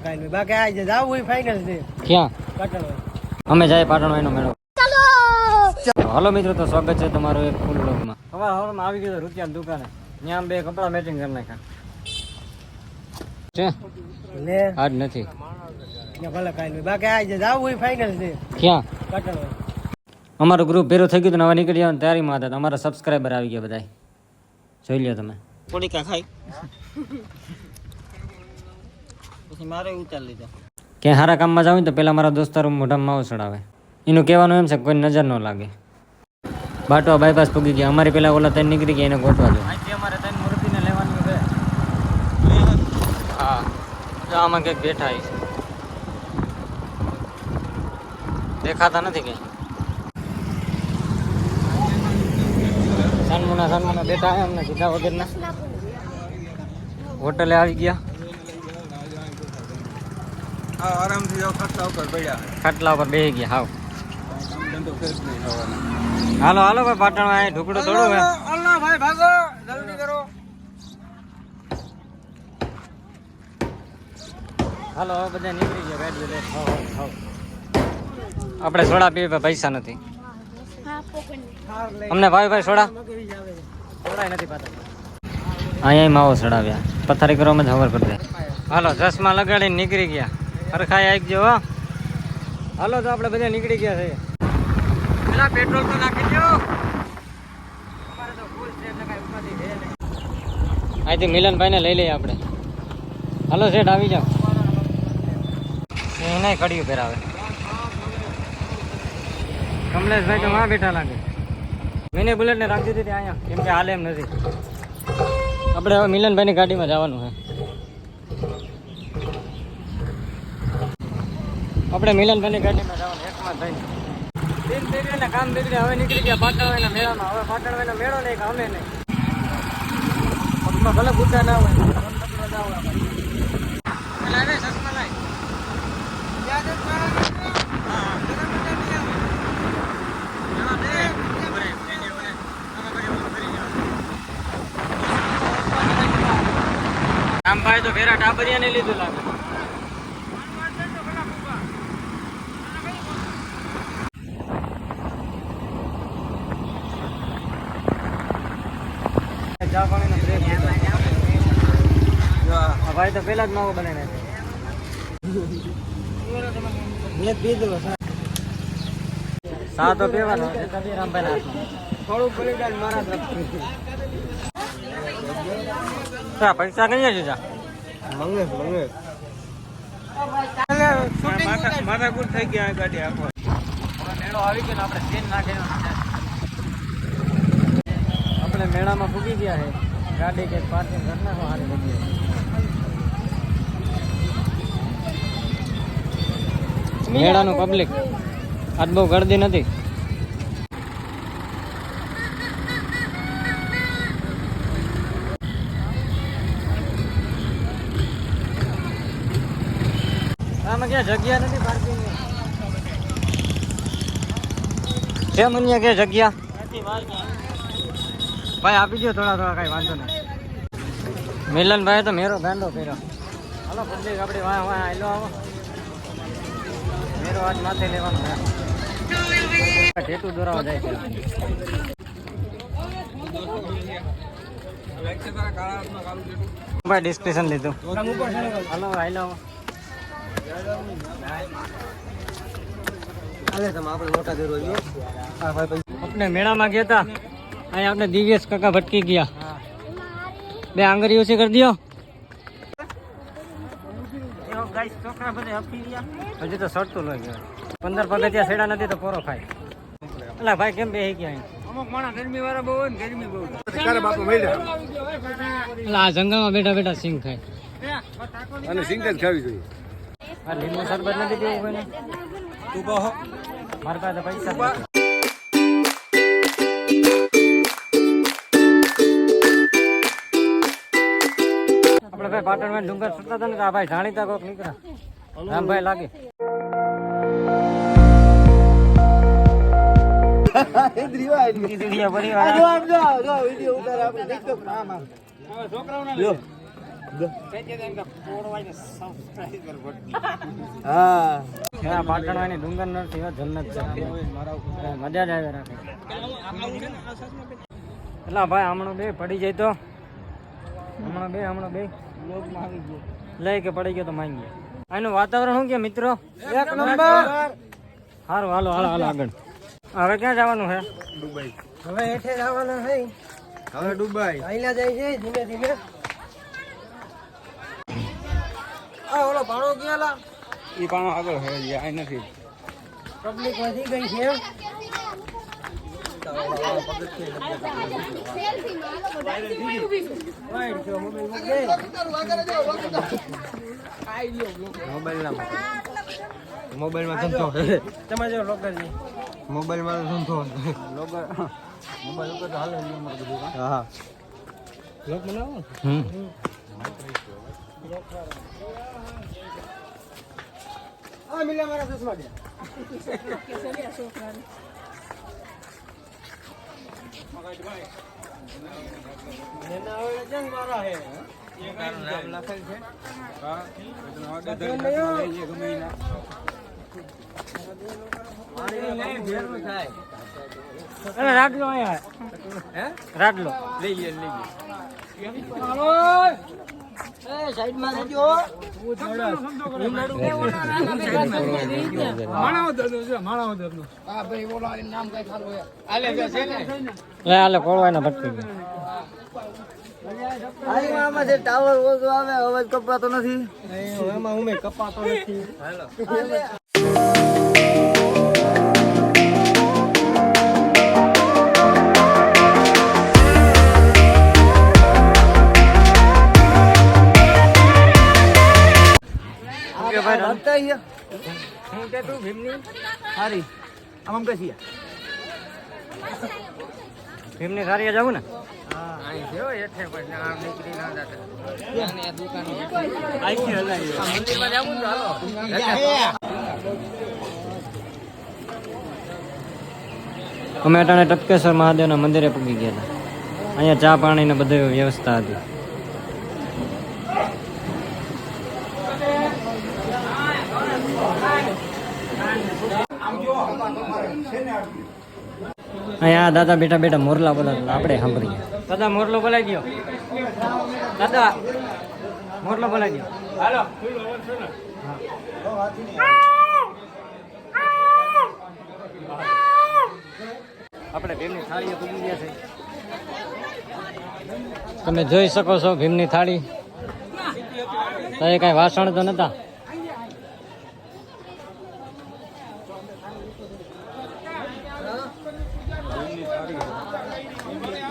કાઈ બાકી આજે જાવ હોય ફાઇનલ છે ક્યાં? પાટણ. અમે જાય પાટણ એનો મેળો. હાલો મિત્રો, તો સ્વાગત છે તમારું એક ફૂલ બ્લોગમાં. હવારમાં આવી ગયો રૂપિયાની દુકાને, ત્યાં બે કપડા મેચિંગ કરી નાખ્યા છે. લે આજ નથી. ભલે કાઈ બાકી આજે જાવ હોય ફાઇનલ છે ક્યાં? પાટણ. અમારું ગ્રુપ ભેરું થઈ ગયું, નવા નીકળી જવાની તૈયારીમાં હતા. અમારા સબસ્ક્રાઈબર આવી ગયા બધા, જોઈ લ્યો તમે. થોડી કા ખાઈ પછી મારે ઉતાર લીધો. ક્યાંય સારા કામમાં જાવ તો પેલા મારા દોસ્તારો મોઢામાં માવો ચડાવે. એનું કહેવાનું એમ છે કોઈ નજર ન લાગે. બાટવા બાયપાસ પૂગી ગયા. અમારી પેલા ઓલા ત્રણ નીકળી ગયા, એને ગોતવા દો. અહીંથી અમારે ત્રણ મૂર્તિને લેવાનું છે. હા, જો આમાં કંઈક બેઠા છે, દેખાતા નથી કંઈ. સાનમુના બેઠા છે, અમને કીધા વગરના. હોટલે આવી ગયા. આરામથી જાવ, ખાટલા ઉપર પડ્યા. ખાટલા ઉપર બેસી ગયા. હાવ હાલો હાલો ભાઈ, પાટણ અહીં ઢુકડું થોડું હે. અલ્લા ભાઈ ભાગો, જલ્દી કરો. હાલો હવે બધા નીકળી ગયા. ગાડી લે ખાવ ખાવ. આપણે સોડા પીવી, પૈસા નથી. અમને ભાઈ સોડા સોડા નથી પાતા. અહીંયા માવો ચડાવ્યા, પથારી કરવામાં જ ખબર પડે. હાલો ચશ્મા લગાડીને નીકળી ગયા. હરખાઈ આવી ગયો. હાલો તો આપણે બધા નીકળી ગયા છે. પેલા પેટ્રોલ તો નાખી દો. અમારે તો ફૂલ છે એટલે કાંઈ ઉપાધિ છે નહીં. અહીંથી મિલનભાઈને લઈ લઈએ આપણે. હાલો શેઠ આવી જાઓ. એને કડિયું પહેરાવે. કમલેશભાઈ તો માં બેઠા લાગે. મેને બુલેટને રાખી દીધી અહીંયા, કેમ કે હાલે એમ નથી. આપણે હવે મિલનભાઈની ગાડીમાં જવાનું છે. આપણે મિલનભાઈની ગાડીમાં જવાનું એકમાં થઈને. દિન બગડે ને કામ બગડે. હવે નીકળી ગયા પાટણવાના મેળામાં. હવે પાટણવાના મેળો નહીં કે અમે નહીં. પગમાં ભલે ગુદ્દા ના હોય, ના હોય. પેલા આવે સસમા લાય. રામભાઈ તો ફેરા ટાબરિયા ને લીધું લાગે. ચા પાણીનો બ્રેક લીધો. આ ભાઈ તો પેલા જ માવો બનાવી મેં પીધું સા તો પીવાનો રામભાઈ ના થોડું પડી જાય મારા તરફથી. પૈસા કઈ છે? મંગેશ માથાકૂટ થઈ ગયા ગાડી આખો. મેળો આવી ગયો ને આપણે ચેન નાખીને આપણે મેળામાં પૂગી ગયા છે. ગાડી કે પાર્કિંગ કરી નાખો સારી જગ્યાએ. મેળાનું પબ્લિક આજ બહુ ગળદી નથી. આમાં ક્યાં જગ્યા નથી પાર્કિંગ ની. છે મનિયા કે જગ્યા? ભાઈ આપી દો થોડા કઈ વાંધો નહીં. મિલનભાઈ તો મેરો ગાંડો કર્યો. હાલો પબ્લિક આપણી વાહ વાહ આયલો આવો. મેરો આજ માથે લેવાનો હે. ટેટુ દોરાવા જાય છે. ભાઈ ડિસ્કશન લીધું. હાલો આયલો. આપણે મેળામાં ગયા હતા. અહીંયા આપણે દિવ્યેશ કાકા ભટકી ગયા. બે આંગળી ઓછી કરી દો. હજી તો સડતું લઈ ગયો. 15 પગથિયા સેડા નથી તો પોરો ખાય. એટલે ભાઈ કેમ બેસી ગયા? અમુક માણસ ગરમી વાળા બહુ હોય ને, ગરમી બહુ. એટલે આ જંગલમાં બેઠા બેઠા સિંગ ખાય. અને સિંગ જ ખાવી જોઈએ. આ લીંબુ શરબત નથી પીવું કોઈને? તું કહો. મારી પાસે પૈસા નથી. આપણે ભાઈ પાટણમાં ડુંગર સુતા હતા ને તો આ ભાઈ જાણીતા કોક નીકળ્યા. રામભાઈ લાગે. હા પાટણવાની ડુંગર નથી જન્નત છે મજા જ આવે રાખે એટલા ભાઈ હમણાં બે પડી જાય તો હમણાં બે લઈ કે પડી ગયો તો માંગી આનું વાતાવરણ શું કે મિત્રો એક નંબર સારું હાલો આગળ હવે ક્યાં જવાનું છે દુબઈ હવે હેઠે જવાના છે હવે દુબઈ અહીંલા જાય છે ધીમે ધીમે આ ઓલો ભાણો ગયેલા ઈ પણ આગળ હે આ નથી પબ્લિક વધી ગઈ છે એમ મોબાઈલમાં ધંધો તમારે જો લોકર છે મોબાઈલમાં ધંધો મોબાઈલ ઉપર હાલે હા લોક બનાવો આ મિલા મારા ચશ્મા દે એના હવે જંગ મારા હે નામ લખેલ છે હા ઓર્ડર લઈએ ગમે ના અરે રાડલો અહીંયા હે રાડલો લઈએ સાઈડ માં રહેજો હાલે કોળવાના ભટકી ગયા ટાવર ઓછો આવે અવાજ કપાતો નથી એમાં હું કપાતો નથી ભીમની સારી જવું ને અમે અટાણે ટપકેશ્વર મહાદેવના મંદિરે પૂગી ગયા હતા અહીંયા ચા પાણી ને બધી વ્યવસ્થા હતી અહીંયા દાદા બેટા મોરલા બોલાતા આપણે સાંભળીએ દાદા મોરલો બોલાઈ ગયો દાદા મોરલો બોલાઈ ગયો હાલો આપણે ભીમની થાળીએ પૂગી ગયા છે તમે જોઈ શકો છો ભીમની થાળી તો એ કઈ વાસણ તો નતા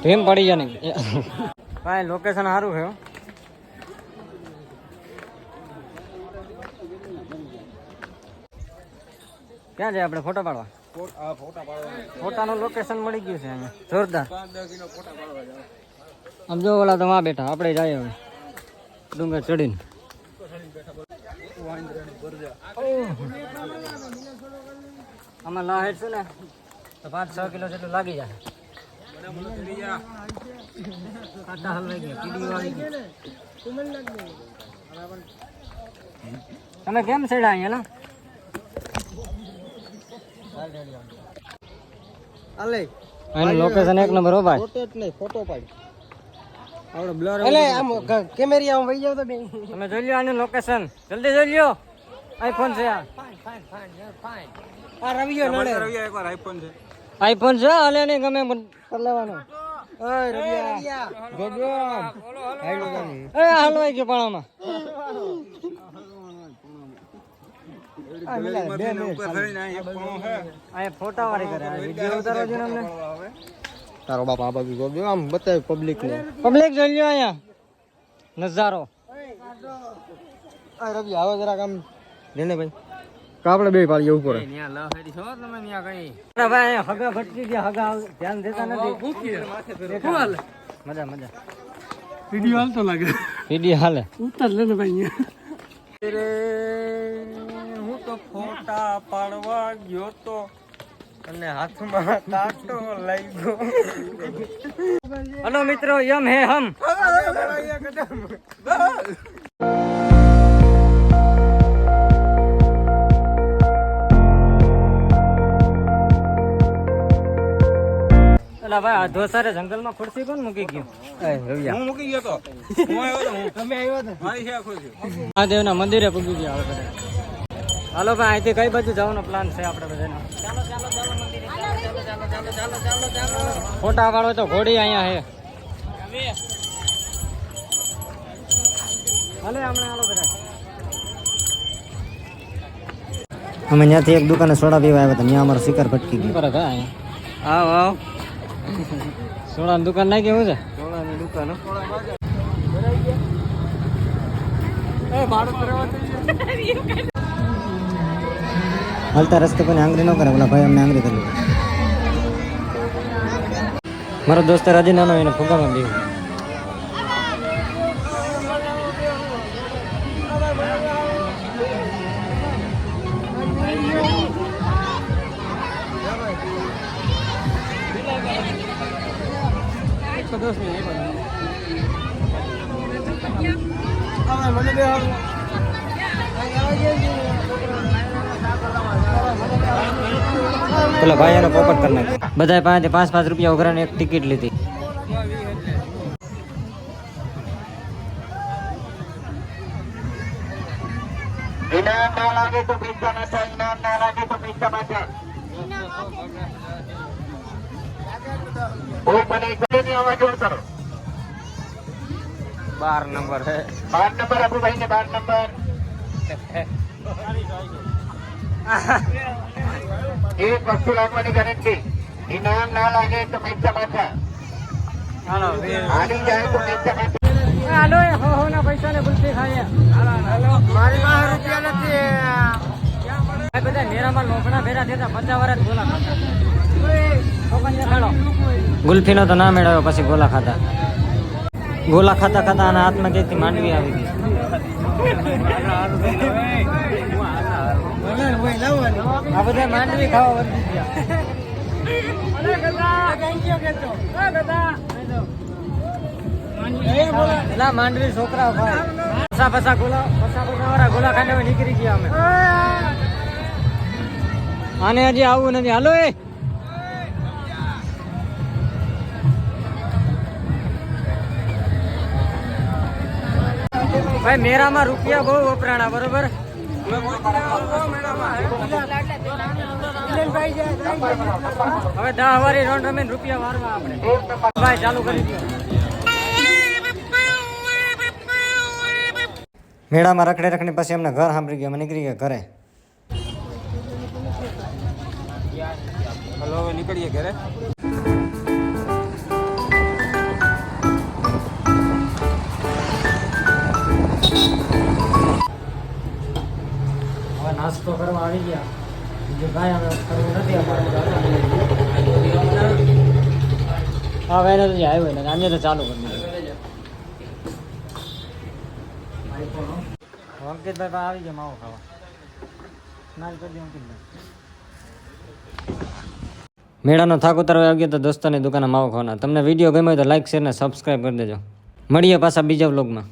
ભીમ પડી ગયા નહીં ભાઈ લોકેશન સારું છે ક્યાં જાય આપણે ફોટો પાડવા ફોટાનું લોકેશન મળી ગયું છે અહીંયા જોરદાર આમ જો ઓલા તો માં બેઠા આપણે જાય હવે ડુંગર ચડીને આમાં લાહેર છે ને તો 5-6 કિલો જેટલું લાગી જાય કાંટા હલવાઈ ગયા કીડીઓ આવી ગઈ તમે કેમ ચડ્યા અહીંયા એનું લોકેશન એક નંબર હો ભાઈ ફોટો પાડ આપણે બ્લર એટલે આમ કેમેરા આમ વઈ જાવ તો બે તમે જોઈ લ્યો આનું લોકેશન જલ્દી જોઈ લ્યો આઈફોન છે આ રવિયો નડે એકવાર આઈફોન છે આઈફોન છે હાલે નહીં ગમે પર લેવાનો ઓય રવિયા ગોગો હાઈલો જાની એ હલવાઈ ગયો પાણામાં આ ફોટા વાળી કરે વિડિયો ઉતારવા જોઈએ અમને તારો બાપ આ બાજુ ગોગો આમ બતાય પબ્લિક ને પબ્લિક જોઈ લ્યો અહીંયા નજારો આ રવિ આવો જરાક આમ લેને ભાઈ કાપડે બે પાડી ઉપર ભાઈ હગા ભટકી ગયા હગા ધ્યાન દેતા નથી મજા વિડિયો હાલતો લાગે વિડિયો હાલે ઉતાર લેને ભાઈ હું તો ફોટા પાડવા ગયો તો અને હાથમાં કાંટો લાગ્યો. હલો મિત્રો, યમ હે હમ. અલા ભાઈ, આ ધોસારે જંગલમાં ખુરશી કોણ મૂકી ગયું? હું મૂકી ગયો તો હું આવ્યો તો હું તમે આવ્યો તો મારી છે ખુશ મહાદેવના મંદિરે પૂગી ગયા હવે બધા. હાલો ભાઈ, અહીંથી કઈ બાજુ જવાનો પ્લાન છે આપણે બધાનો? ફોટા વાળો તો ઘોડી અહીંયા હે. હાલે હમણાં હાલો બધા. અમે ત્યાંથી એક દુકાને સોડા પીવા આવ્યા હતા, ત્યાં અમારો શિકાર ભટકી ગયો. બરાબર અહીંયા આવ આવ. સોડાની દુકાન નાખી કેવું છે? સોનાની દુકાન હો. હાલતા રસ્તે કોઈને આંગળી ન કરે, ઓલા ભાઈ અમને આંગળી કરી. મારો દોસ્ત રાજી નાનો એને ફુગામાં બી. પેલા ભાઈ એનો પોપટ કરી નાખ્યો. બધા પાસે 5-5 રૂપિયા ઉઘરાને એક ટિકિટ લીધી. इनाम ना लागे तो पीछा मत, इनाम ना लागे तो पीछा मत. वो बने नहीं आवाज जोर करो. 12 નંબર હે. 12 नंबर अबू भाई ने 12 नंबर. एक वस्तु लागवानी गारंटी. इनाम ना लागे तो पीछा मत. હાલો आनी जाए तो पीछा मत. હાલો એ હો ના પૈસા ને ગુલ્ફી ખાઈએ. મારી પાસે રૂપિયા નથી. આ બધા મેરામાં લોફડા ભેરા થતા 50 વર્ષ ગોલા ખાતા. ગુલ્ફીનો તો ના મેળવ્યો, પછી ગોલા ખાતા. ગોલા ખાતા ખાતા આના હાથમાં ક્યાંથી માંડવી આવી ગઈ. આ બધા માંડવી ખાવા વધી ગયા. માંડવી છોકરા પસા વાળા ગોલા ખાને નીકળી ગયા અમે. આને હજી આવું નથી. હાલો એ ભાઈ, મેરામાં રૂપિયા બહુ વપરાણા, બરોબર? હવે 10 વારી રાઉન્ડ રમીને રૂપિયા વારવા આપણે. ભાઈ ચાલુ કરી દો. મેળામાં રખડે રખડે પછી અમને ઘર સાંભળી ગયા, અમે નીકળી ગયા ઘરે. હલો હવે નીકળીએ ઘરે. હવે નાસ્તો કરવા આવી ગયા. બીજું કાંઈ અમે કરવું નથી અમારે. હા ભાઈ, એને તો જે આવ્યો ને આને તો ચાલુ કરી દીધું. અંકિતભાઈ પાસે આવી ગયા માવો ખાવા. નાલ કરી દે અંકિતભાઈ. મેળાનો થાક ઉતારવા આવી ગયો તો દોસ્તોની દુકાને માવો ખાવાના. તમને વિડીયો ગમ્યો તો લાઈક, શેર ને સબસ્ક્રાઈબ કરી દેજો. મળીએ પાછા બીજા વ્લોગમાં.